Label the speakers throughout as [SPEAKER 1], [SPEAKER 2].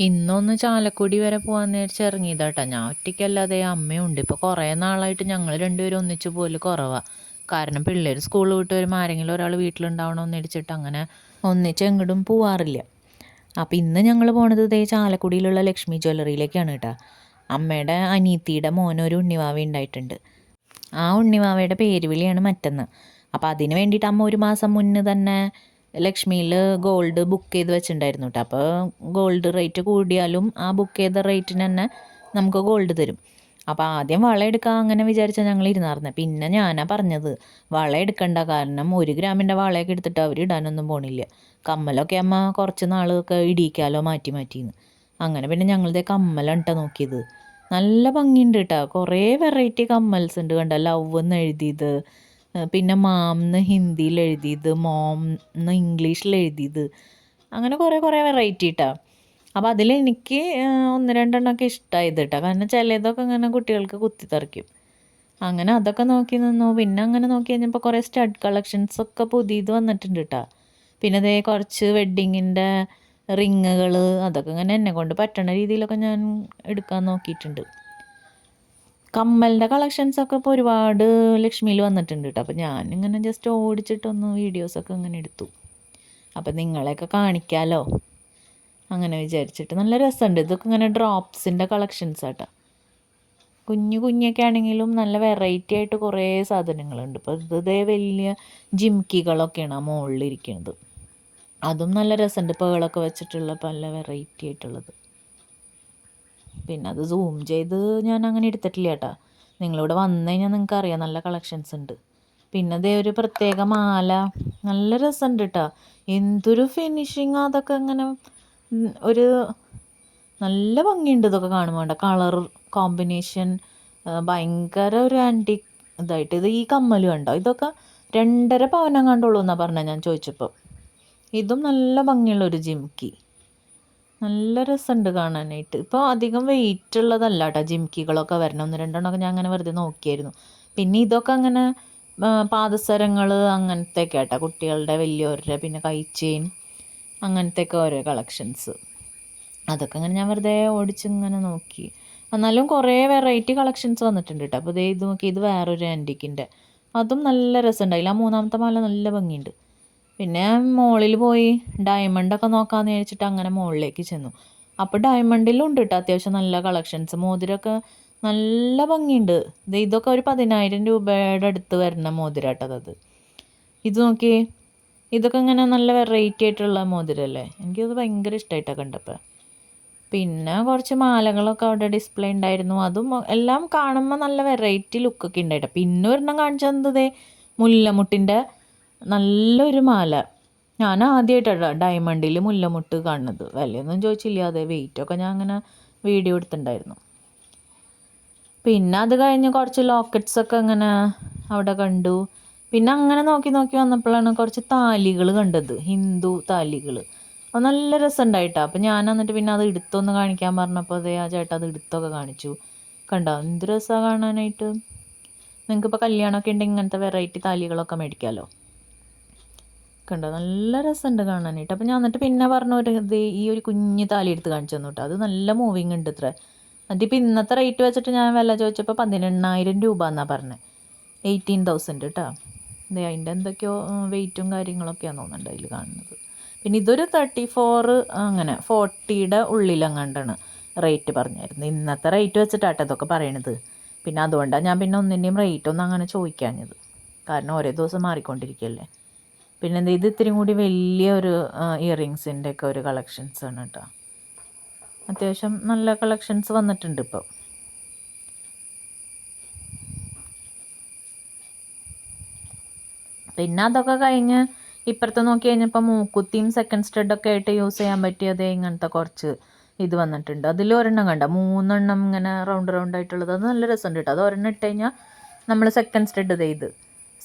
[SPEAKER 1] ഇന്നൊന്ന് ചാലക്കുടി വരെ പോകാന്ന് വിചാരിച്ച് ഇറങ്ങിയതാട്ടാ. ഞാൻ ഒറ്റയ്ക്കല്ലാതെ അമ്മയുണ്ട്. ഇപ്പോൾ കുറേ നാളായിട്ട് ഞങ്ങൾ രണ്ടുപേരും ഒന്നിച്ച് പോല് കുറവാണ്. കാരണം പിള്ളേർ സ്കൂൾ വിട്ട് വരുമ്പോൾ ആരെങ്കിലും ഒരാൾ വീട്ടിലുണ്ടാവണമെന്ന് ഇടിച്ചിട്ട് അങ്ങനെ ഒന്നിച്ച് എങ്ങോട്ടും പോവാറില്ല. അപ്പോൾ ഇന്ന് ഞങ്ങൾ പോണത് ഇതേ ചാലക്കുടിയിലുള്ള ലക്ഷ്മി ജ്വല്ലറിയിലേക്കാണ് കേട്ടോ. അമ്മയുടെ അനീത്തിയുടെ മോനൊരു ഉണ്ണിവാവ ഉണ്ടായിട്ടുണ്ട്. ആ ഉണ്ണിവാവയുടെ പേര് വിളിയാണ് മറ്റന്ന്. അപ്പോൾ അതിന് വേണ്ടിയിട്ട് അമ്മ ഒരു മാസം മുന്നേ തന്നെ ലക്ഷ്മിയിൽ ഗോൾഡ് ബുക്ക് ചെയ്ത് വെച്ചിട്ടുണ്ടായിരുന്നു കേട്ടോ. അപ്പോൾ ഗോൾഡ് റേറ്റ് കൂടിയാലും ആ ബുക്ക് ചെയ്ത റേറ്റിന് തന്നെ നമുക്ക് ഗോൾഡ് തരും. അപ്പോൾ ആദ്യം വള എടുക്കാൻ അങ്ങനെ വിചാരിച്ചാൽ ഞങ്ങൾ ഇരുന്നായിരുന്നത്. പിന്നെ ഞാനാ പറഞ്ഞത് വള എടുക്കണ്ട, കാരണം 1 ഗ്രാമിൻ്റെ വളയൊക്കെ എടുത്തിട്ട് അവർ ഇടാനൊന്നും പോണില്ല. കമ്മലൊക്കെ അമ്മ കുറച്ച് നാളൊക്കെ ഇടിയിക്കാലോ മാറ്റി മാറ്റിന്ന്. അങ്ങനെ പിന്നെ ഞങ്ങളിതേ കമ്മലാണ് കേട്ടോ നോക്കിയത്. നല്ല ഭംഗിയുണ്ട് കേട്ടോ. കുറേ വെറൈറ്റി കമ്മൽസ് ഉണ്ട് കണ്ട. ലവ് എന്ന് എഴുതിയത്, പിന്നെ മാം എന്ന് ഹിന്ദിയിൽ എഴുതിയത്, മോം എന്ന് ഇംഗ്ലീഷിൽ എഴുതിയത്, അങ്ങനെ കുറേ വെറൈറ്റി കേട്ടോ. അപ്പോൾ അതിലെനിക്ക് 1-2 ഇഷ്ടമായത് കേട്ടോ. കാരണം ചിലതൊക്കെ ഇങ്ങനെ കുട്ടികൾക്ക് കുത്തിത്തറിക്കും. അങ്ങനെ അതൊക്കെ നോക്കി നിന്നു. പിന്നെ അങ്ങനെ നോക്കി കഴിഞ്ഞപ്പോൾ കുറേ സ്റ്റഡ് കളക്ഷൻസൊക്കെ പുതിയത് വന്നിട്ടുണ്ട് കേട്ടോ. പിന്നെ അതേ കുറച്ച് വെഡ്ഡിങ്ങിൻ്റെ റിങ്ങുകൾ, അതൊക്കെ ഇങ്ങനെ എന്നെ കൊണ്ട് പറ്റണ രീതിയിലൊക്കെ ഞാൻ എടുക്കാൻ നോക്കിയിട്ടുണ്ട്. കമ്മലിൻ്റെ കളക്ഷൻസൊക്കെ ഇപ്പോൾ ഒരുപാട് ലക്ഷ്മിയിൽ വന്നിട്ടുണ്ട് കേട്ടോ. അപ്പോൾ ഞാനിങ്ങനെ ജസ്റ്റ് ഓടിച്ചിട്ടൊന്ന് വീഡിയോസൊക്കെ ഇങ്ങനെ എടുത്തു. അപ്പോൾ നിങ്ങളെയൊക്കെ കാണിക്കാമല്ലോ അങ്ങനെ വിചാരിച്ചിട്ട്. നല്ല രസമുണ്ട്. ഇതൊക്കെ ഇങ്ങനെ ഡ്രോപ്സിൻ്റെ കളക്ഷൻസ് ആട്ടോ. കുഞ്ഞൊക്കെ ആണെങ്കിലും നല്ല വെറൈറ്റി ആയിട്ട് കുറേ സാധനങ്ങളുണ്ട്. ഇപ്പോൾ ഇതേ വലിയ ജിംക്കികളൊക്കെയാണ് ആ മുകളിലിരിക്കുന്നത്. അതും നല്ല രസമുണ്ട്. പേളൊക്കെ വെച്ചിട്ടുള്ള പല വെറൈറ്റി ആയിട്ടുള്ളത്. പിന്നെ അത് സൂം ചെയ്ത് ഞാൻ അങ്ങനെ എടുത്തിട്ടില്ല കേട്ടോ. നിങ്ങളിവിടെ വന്നു കഴിഞ്ഞാൽ നിങ്ങൾക്ക് അറിയാം, നല്ല കളക്ഷൻസ് ഉണ്ട്. പിന്നെ അതേ ഒരു പ്രത്യേക മാല, നല്ല രസമുണ്ട് കേട്ടോ. എന്തൊരു ഫിനിഷിങ് അതൊക്കെ ഇങ്ങനെ ഒരു നല്ല ഭംഗിയുണ്ട് ഇതൊക്കെ കാണുമ്പോൾ. വേണ്ട കളർ കോമ്പിനേഷൻ ഭയങ്കര ഒരു ആൻറ്റിക് ഇതായിട്ട്. ഇത് ഈ കമ്മൽ കണ്ടോ, ഇതൊക്കെ 2.5 പവനം കണ്ടുള്ളൂ എന്നാണ് പറഞ്ഞത് ഞാൻ ചോദിച്ചപ്പോൾ. ഇതും നല്ല ഭംഗിയുള്ളൊരു ജിംക്കി, നല്ല രസമുണ്ട് കാണാനായിട്ട്. ഇപ്പോൾ അധികം വെയിറ്റ് ഉള്ളതല്ല കേട്ടോ ജിംക്കികളൊക്കെ വരണം. 1-2 ഞാൻ അങ്ങനെ വെറുതെ നോക്കിയായിരുന്നു. പിന്നെ ഇതൊക്കെ അങ്ങനെ പാദസരങ്ങൾ അങ്ങനത്തെയൊക്കെ കേട്ടോ, കുട്ടികളുടെ വലിയവരുടെ. പിന്നെ കൈച്ചെയിൻ അങ്ങനത്തെയൊക്കെ ഓരോ കളക്ഷൻസ്. അതൊക്കെ അങ്ങനെ ഞാൻ വെറുതെ ഓടിച്ചിങ്ങനെ നോക്കി. എന്നാലും കുറേ വെറൈറ്റി കളക്ഷൻസ് വന്നിട്ടുണ്ട് കേട്ടോ. അപ്പോൾ ഇത് നോക്കി, ഇത് വേറൊരു ആൻറ്റിക്കിൻ്റെ, അതും നല്ല രസമുണ്ടായില്ല. ആ 3-ാമത്തെ മാല നല്ല ഭംഗിയുണ്ട്. പിന്നെ മോളിൽ പോയി ഡയമണ്ടൊക്കെ നോക്കാമെന്ന് വിചാരിച്ചിട്ട് അങ്ങനെ മുകളിലേക്ക് ചെന്നു. അപ്പോൾ ഡയമണ്ടിലും ഉണ്ട് കേട്ടോ അത്യാവശ്യം നല്ല കളക്ഷൻസ്. മോതിരമൊക്കെ നല്ല ഭംഗിയുണ്ട്. ഇതൊക്കെ ഒരു 10,000 രൂപയുടെ അടുത്ത് വരുന്ന മോതിരാട്ടത്. ഇത് നോക്കി, ഇതൊക്കെ ഇങ്ങനെ നല്ല വെറൈറ്റി ആയിട്ടുള്ള മോതിരമല്ലേ. എനിക്കത് ഭയങ്കര ഇഷ്ടമായിട്ടാണ് കണ്ടപ്പോൾ. പിന്നെ കുറച്ച് മാലകളൊക്കെ അവിടെ ഡിസ്പ്ലേ ഉണ്ടായിരുന്നു. അതും എല്ലാം കാണുമ്പോൾ നല്ല വെറൈറ്റി ലുക്കൊക്കെ ഉണ്ടായിട്ട്. പിന്നെ ഒരെണ്ണം കാണിച്ചു തന്നത് മുല്ലമുട്ടിൻ്റെ നല്ലൊരു മാല. ഞാൻ ആദ്യമായിട്ടാണ് ഡയമണ്ടിൽ മുല്ലമുട്ട് കാണുന്നത്. വിലയൊന്നും ചോദിച്ചില്ല, അതെ വെയിറ്റൊക്കെ ഞാൻ അങ്ങനെ വീഡിയോ എടുത്തിട്ടുണ്ടായിരുന്നു. പിന്നെ അത് കഴിഞ്ഞ് കുറച്ച് ലോക്കറ്റ്സൊക്കെ അങ്ങനെ അവിടെ കണ്ടു. പിന്നെ അങ്ങനെ നോക്കി വന്നപ്പോഴാണ് കുറച്ച് താലികൾ കണ്ടത്, ഹിന്ദു താലികൾ. അത് നല്ല രസമുണ്ടായിട്ടാണ്. അപ്പോൾ ഞാൻ എന്നിട്ട് പിന്നെ അത് എടുത്തൊന്ന് കാണിക്കാൻ പറഞ്ഞപ്പോൾ അതേ ആ ചേട്ടാ അത് എടുത്തൊക്കെ കാണിച്ചു. കണ്ടോ എന്ത് രസമാണ് കാണാനായിട്ട്. നിങ്ങൾക്കിപ്പോൾ കല്യാണമൊക്കെ ഉണ്ടെങ്കിൽ ഇങ്ങനത്തെ വെറൈറ്റി താലികളൊക്കെ മേടിക്കാമല്ലോ. കണ്ടോ നല്ല രസമുണ്ട് കാണാനായിട്ട്. അപ്പോൾ ഞാൻ എന്നിട്ട് പിന്നെ പറഞ്ഞു ഇത് ഈ ഒരു കുഞ്ഞ് താലി എടുത്ത് കാണിച്ചു തന്നു കേട്ടോ. അത് നല്ല മൂവിങ് ഉണ്ട് ഇത്ര. എന്നിട്ടിപ്പോൾ ഇന്നത്തെ റേറ്റ് വെച്ചിട്ട് ഞാൻ വില ചോദിച്ചപ്പോൾ 18,000 രൂപ എന്നാണ് പറഞ്ഞത്. 18,000 കേട്ടോ. അതെ, അതിൻ്റെ എന്തൊക്കെയോ വെയിറ്റും കാര്യങ്ങളൊക്കെയാണ് തോന്നുന്നുണ്ട് അതിൽ കാണുന്നത്. പിന്നെ ഇതൊരു 34 അങ്ങനെ 40യുടെ ഉള്ളിലെങ്ങാണ്ടാണ് റേറ്റ് പറഞ്ഞായിരുന്നു. ഇന്നത്തെ റേറ്റ് വെച്ചിട്ടാട്ടോ ഇതൊക്കെ പറയണത്. പിന്നെ അതുകൊണ്ടാണ് ഞാൻ പിന്നെ ഒന്നിൻ്റെയും റേറ്റ് ഒന്നും അങ്ങനെ ചോദിക്കാഞ്ഞത്. കാരണം ഓരോ ദിവസം മാറിക്കൊണ്ടിരിക്കുകയല്ലേ. പിന്നെ എന്താ, ഇത് ഇത്തിരി കൂടി വലിയൊരു ഇയറിങ്സിൻ്റെ ഒക്കെ ഒരു കളക്ഷൻസാണ് കേട്ടോ. അത്യാവശ്യം നല്ല കളക്ഷൻസ് വന്നിട്ടുണ്ട് ഇപ്പോൾ. പിന്നെ അതൊക്കെ കഴിഞ്ഞ് ഇപ്പുറത്ത് നോക്കി കഴിഞ്ഞപ്പോൾ മൂക്കുത്തിയും സെക്കൻഡ് സ്റ്റഡൊക്കെ ആയിട്ട് യൂസ് ചെയ്യാൻ പറ്റിയത് ഇങ്ങനത്തെ കുറച്ച് ഇത് വന്നിട്ടുണ്ട്. അതിൽ ഒരെണ്ണം കണ്ട 3 ഇങ്ങനെ റൗണ്ട് ആയിട്ടുള്ളത്. അത് നല്ല രസമുണ്ട് കേട്ടോ. അത് ഒരെണ്ണം ഇട്ട് കഴിഞ്ഞാൽ നമ്മൾ സെക്കൻഡ് സ്റ്റഡ് ഇത്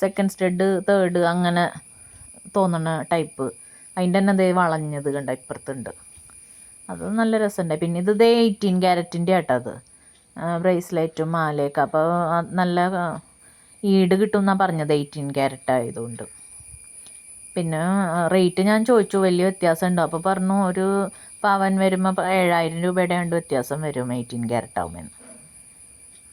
[SPEAKER 1] സെക്കൻഡ് സ്റ്റഡ് തേർഡ് അങ്ങനെ തോന്നുന്ന ടൈപ്പ്. അതിൻ്റെ തന്നെ ദേ വളഞ്ഞത് കണ്ട ഇപ്പുറത്തുണ്ട്. അത് നല്ല രസമുണ്ടായി. പിന്നെ ഇത് 18 ക്യാരറ്റിൻ്റെ ആട്ടോ അത് ബ്രേസ്ലെറ്റും മാലയൊക്കെ. അപ്പോൾ നല്ല ഈട് കിട്ടും എന്നാണ് പറഞ്ഞത് 18 ക്യാരറ്റ് ആയതുകൊണ്ട്. പിന്നെ റേറ്റ് ഞാൻ ചോദിച്ചു വലിയ വ്യത്യാസം ഉണ്ടോ, അപ്പോൾ പറഞ്ഞു ഒരു പവൻ വരുമ്പോൾ 7,000 രൂപയുടെ കണ്ട് വ്യത്യാസം വരും 18 ക്യാരറ്റ് ആവുമെന്ന്.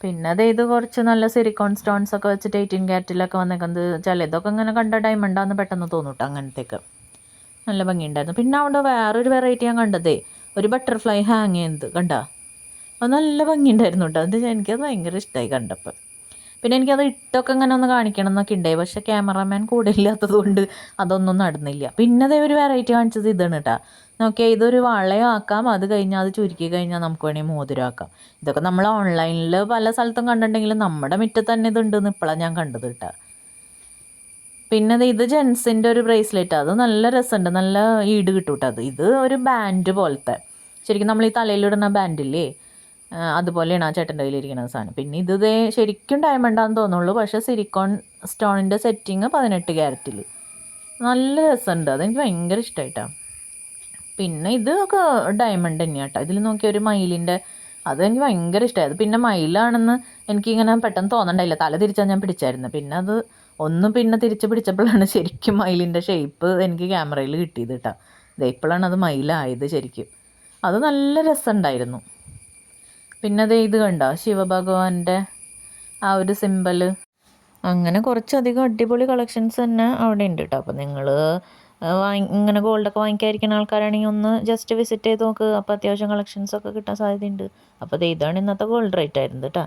[SPEAKER 1] പിന്നെ അത് ഇത് കുറച്ച് നല്ല സിലിക്കോൺ സ്റ്റോൺസ് ഒക്കെ വെച്ചിട്ട് 18 ക്യാരറ്റിലൊക്കെ വന്നേക്കുന്നത് ചിലതൊക്കെ ഇങ്ങനെ കണ്ട ഡയമണ്ടാന്ന് പെട്ടെന്ന് തോന്നൂട്ടോ, അങ്ങനത്തെയൊക്കെ നല്ല ഭംഗിയുണ്ടായിരുന്നു. പിന്നെ അവിടെ വേറൊരു വെറൈറ്റി ഞാൻ കണ്ടതേ, ഒരു ബട്ടർഫ്ലൈ ഹാങ് ചെയ്യുന്നത് കണ്ട, അത് നല്ല ഭംഗിയുണ്ടായിരുന്നു കേട്ടോ. അത് എനിക്കത് ഭയങ്കര ഇഷ്ടമായി കണ്ടപ്പോൾ. പിന്നെ എനിക്കത് ഇട്ടൊക്കെ ഇങ്ങനെ ഒന്ന് കാണിക്കണം എന്നൊക്കെ ഉണ്ടായി, പക്ഷേ ക്യാമറാമാൻ കൂടെ ഇല്ലാത്തത് കൊണ്ട് അതൊന്നും നടന്നില്ല. പിന്നെ അതേ ഒരു വെറൈറ്റി കാണിച്ചത് ഇതാണ് കേട്ടോ. നോക്കിയാൽ ഇതൊരു വളയാക്കാം, അത് കഴിഞ്ഞാൽ അത് ചുരുക്കി കഴിഞ്ഞാൽ നമുക്ക് വേണമെങ്കിൽ മോതിരമാക്കാം. ഇതൊക്കെ നമ്മൾ ഓൺലൈനിൽ പല സ്ഥലത്തും കണ്ടിട്ടുണ്ടെങ്കിലും നമ്മുടെ മുറ്റത്ത് തന്നെ ഇതുണ്ടെന്ന് ഇപ്പോഴാണ് ഞാൻ കണ്ടത് കേട്ടോ. പിന്നെ ഇത് ജെൻസിൻ്റെ ഒരു ബ്രേസ്ലെറ്റ്, അത് നല്ല രസമുണ്ട്, നല്ല ഈട് കിട്ടും കേട്ടോ. ഇത് ഒരു ബാൻഡ് പോലത്തെ, ശരിക്കും നമ്മൾ ഈ തലയിലിടുന്ന ബാൻഡില്ലേ അതുപോലെയാണ് ആ ചേട്ടൻ്റെ കയ്യിലിരിക്കുന്ന സാധനം. പിന്നെ ഇത് ശരിക്കും ഡയമണ്ടാന്ന് തോന്നുള്ളൂ, പക്ഷേ സിലിക്കോൺ സ്റ്റോണിൻ്റെ സെറ്റിങ് 18 ക്യാരറ്റിൽ നല്ല രസമുണ്ട്, അതെനിക്ക് ഭയങ്കര ഇഷ്ടമായിട്ടാണ്. പിന്നെ ഇതൊക്കെ ഡയമണ്ട് തന്നെയാണ് കേട്ടോ. ഇതിൽ നോക്കിയ ഒരു മയിലിൻ്റെ, അതെനിക്ക് ഭയങ്കര ഇഷ്ടമായത്. പിന്നെ മയിലാണെന്ന് എനിക്കിങ്ങനെ പെട്ടെന്ന് തോന്നണ്ടായില്ല, തല തിരിച്ചാൽ ഞാൻ പിടിച്ചായിരുന്നു. പിന്നെ അത് പിന്നെ തിരിച്ച് പിടിച്ചപ്പോഴാണ് ശരിക്കും മയിലിൻ്റെ ഷേപ്പ് എനിക്ക് ക്യാമറയിൽ കിട്ടിയത് കേട്ടോ. ഇപ്പോഴാണ് അത് മയിലായത് ശരിക്കും. അത് നല്ല രസമുണ്ടായിരുന്നു. പിന്നെ ഇത് കണ്ടോ, ശിവഭഗവാന്റെ ആ ഒരു സിമ്പല്. അങ്ങനെ കുറച്ചധികം അടിപൊളി കളക്ഷൻസ് തന്നെ അവിടെ ഉണ്ട് കേട്ടോ. അപ്പോൾ നിങ്ങൾ ഇങ്ങനെ ഗോൾഡൊക്കെ വാങ്ങിക്കാതിരിക്കുന്ന ആൾക്കാരാണെങ്കിൽ ഒന്ന് ജസ്റ്റ് വിസിറ്റ് ചെയ്ത് നോക്ക്. അപ്പോൾ അത്യാവശ്യം കളക്ഷൻസൊക്കെ കിട്ടാൻ സാധ്യതയുണ്ട്. അപ്പോൾ ഇതാണ് ഇന്നത്തെ ഗോൾഡ് റേറ്റ് ആയിരുന്നു കേട്ടോ.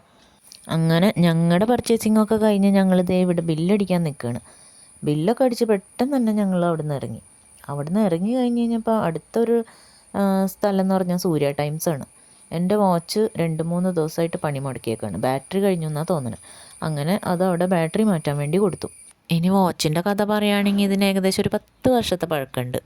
[SPEAKER 1] അങ്ങനെ ഞങ്ങളുടെ പർച്ചേസിംഗ് ഒക്കെ കഴിഞ്ഞ് ഞങ്ങളിതേ ഇവിടെ ബില്ലടിക്കാൻ നിൽക്കുകയാണ്. ബില്ലൊക്കെ അടിച്ച് പെട്ടെന്ന് തന്നെ ഞങ്ങൾ അവിടെ നിന്ന് ഇറങ്ങി കഴിഞ്ഞ് കഴിഞ്ഞപ്പോൾ അടുത്തൊരു സ്ഥലം എന്ന് പറഞ്ഞാൽ സൂര്യ ടൈംസ് ആണ്. എൻ്റെ വാച്ച് 2-3 ദിവസമായിട്ട് പണി മുടക്കിയേക്കാണ്, ബാറ്ററി കഴിഞ്ഞു എന്നാണ് തോന്നുന്നത്. അങ്ങനെ അത് അവിടെ ബാറ്ററി മാറ്റാൻ വേണ്ടി കൊടുത്തു. ഇനി വാച്ചിൻ്റെ കഥ പറയുകയാണെങ്കിൽ ഇതിന് ഏകദേശം ഒരു 10 വർഷത്തെ പഴക്കമുണ്ട്.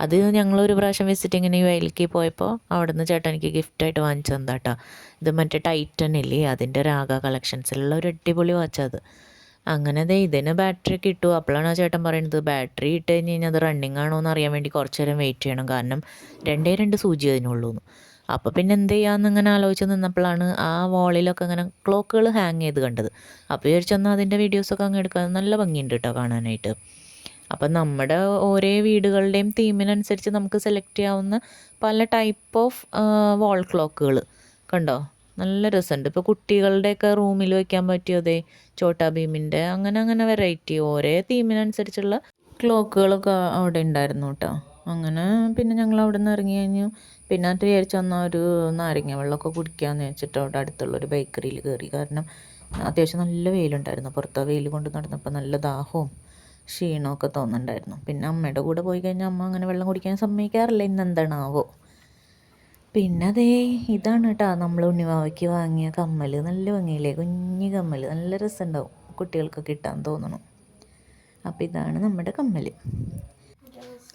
[SPEAKER 1] അത് ഞങ്ങളൊരു പ്രാവശ്യം വിസിറ്റിങ്ങിന് വയലിലേക്ക് പോയപ്പോൾ അവിടെ നിന്ന് ചേട്ടൻ എനിക്ക് ഗിഫ്റ്റായിട്ട് വാങ്ങിച്ചു തന്നാട്ടോ. ഇത് മറ്റേ ടൈറ്റൻ ഇല്ലേ, അതിൻ്റെ രാഗ കളക്ഷൻസിലുള്ള ഒരു അടിപൊളി വാച്ചത്. അങ്ങനെ ഇതിന് ബാറ്ററി ഒക്കെ ഇട്ടു. അപ്പോഴാണ് ആ ചേട്ടൻ പറയുന്നത് ബാറ്ററി ഇട്ട് കഴിഞ്ഞ് കഴിഞ്ഞാൽ അത് റണ്ണിങ് ആണോ എന്ന് അറിയാൻ വേണ്ടി കുറച്ച് നേരം വെയിറ്റ് ചെയ്യണം, കാരണം 2 സൂചി അതിനുള്ളൂ എന്ന്. അപ്പോൾ പിന്നെ എന്ത് ചെയ്യാമെന്ന് ഇങ്ങനെ ആലോചിച്ച് നിന്നപ്പോഴാണ് ആ വാളിലൊക്കെ ഇങ്ങനെ ക്ലോക്കുകൾ ഹാങ് ചെയ്ത് കണ്ടത്. അപ്പോൾ വിചാരിച്ചെന്നാൽ അതിൻ്റെ വീഡിയോസൊക്കെ അങ്ങ് എടുക്കാൻ നല്ല ഭംഗിയുണ്ട് കേട്ടോ കാണാനായിട്ട്. അപ്പം നമ്മുടെ ഓരോ വീടുകളുടെയും തീമിനനുസരിച്ച് നമുക്ക് സെലക്ട് ചെയ്യാവുന്ന പല ടൈപ്പ് ഓഫ് വാൾ ക്ലോക്കുകൾ കണ്ടോ, നല്ല രസമുണ്ട്. ഇപ്പോൾ കുട്ടികളുടെയൊക്കെ റൂമിൽ വയ്ക്കാൻ പറ്റിയതേ ചോട്ടാ ഭീമിൻ്റെ അങ്ങനെ വെറൈറ്റി ഓരോ തീമിനനുസരിച്ചുള്ള ക്ലോക്കുകളൊക്കെ അവിടെ ഉണ്ടായിരുന്നു കേട്ടോ. അങ്ങനെ പിന്നെ ഞങ്ങൾ അവിടെ നിന്ന് ഇറങ്ങി കഴിഞ്ഞു. പിന്നെ അത് വിചാരിച്ചു വന്നാൽ ഒരു നാരങ്ങ വെള്ളമൊക്കെ കുടിക്കാമെന്ന് വെച്ചിട്ട് അവിടെ അടുത്തുള്ളൊരു ബേക്കറിയിൽ കയറി. കാരണം അത്യാവശ്യം നല്ല വെയിലുണ്ടായിരുന്നു, പുറത്ത് വെയിൽ കൊണ്ട് നടന്നപ്പോൾ നല്ല ദാഹവും ക്ഷീണമൊക്കെ തോന്നുന്നുണ്ടായിരുന്നു. പിന്നെ അമ്മയുടെ കൂടെ പോയി കഴിഞ്ഞാൽ അമ്മ അങ്ങനെ വെള്ളം കുടിക്കാൻ സമ്മതിക്കാറില്ല, ഇന്നെന്താണാവോ. പിന്നെ ഇതാണ് കേട്ടോ നമ്മൾ ഉണ്ണിവാവയ്ക്ക് വാങ്ങിയ കമ്മൽ, നല്ല ഭംഗിയില്ലേ, കുഞ്ഞു കമ്മൽ, നല്ല രസമുണ്ടാവും കുട്ടികൾക്കൊക്കെ ഇട്ടാൻ തോന്നണം. അപ്പോൾ ഇതാണ് നമ്മുടെ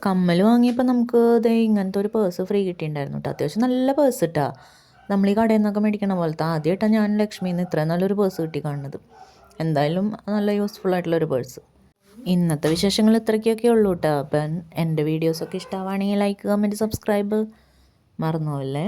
[SPEAKER 1] കമ്മൽ വാങ്ങിയപ്പോൾ നമുക്ക് ഇങ്ങനത്തെ ഒരു പേഴ്സ് ഫ്രീ കിട്ടിയിട്ടുണ്ടായിരുന്നു കേട്ടോ. അത്യാവശ്യം നല്ല പേഴ്സ് കിട്ടാ, നമ്മൾ ഈ കടയിൽ നിന്നൊക്കെ മേടിക്കണ പോലത്തെ. ആദ്യമായിട്ടാണ് ഞാൻ ലക്ഷ്മിയിൽ നിന്ന് ഇത്രയും നല്ലൊരു പേഴ്സ് കിട്ടി കാണുന്നത്. എന്തായാലും നല്ല യൂസ്ഫുൾ ആയിട്ടുള്ളൊരു പേഴ്സ്. ഇന്നത്തെ വിശേഷങ്ങൾ ഇത്രയ്ക്കൊക്കെ ഉള്ളൂ കേട്ടോ. അപ്പം എൻ്റെ വീഡിയോസൊക്കെ ഇഷ്ടമാവുകയാണെങ്കിൽ ലൈക്ക്, കമൻറ്റ്, സബ്സ്ക്രൈബ് മറന്നു പോവല്ലേ.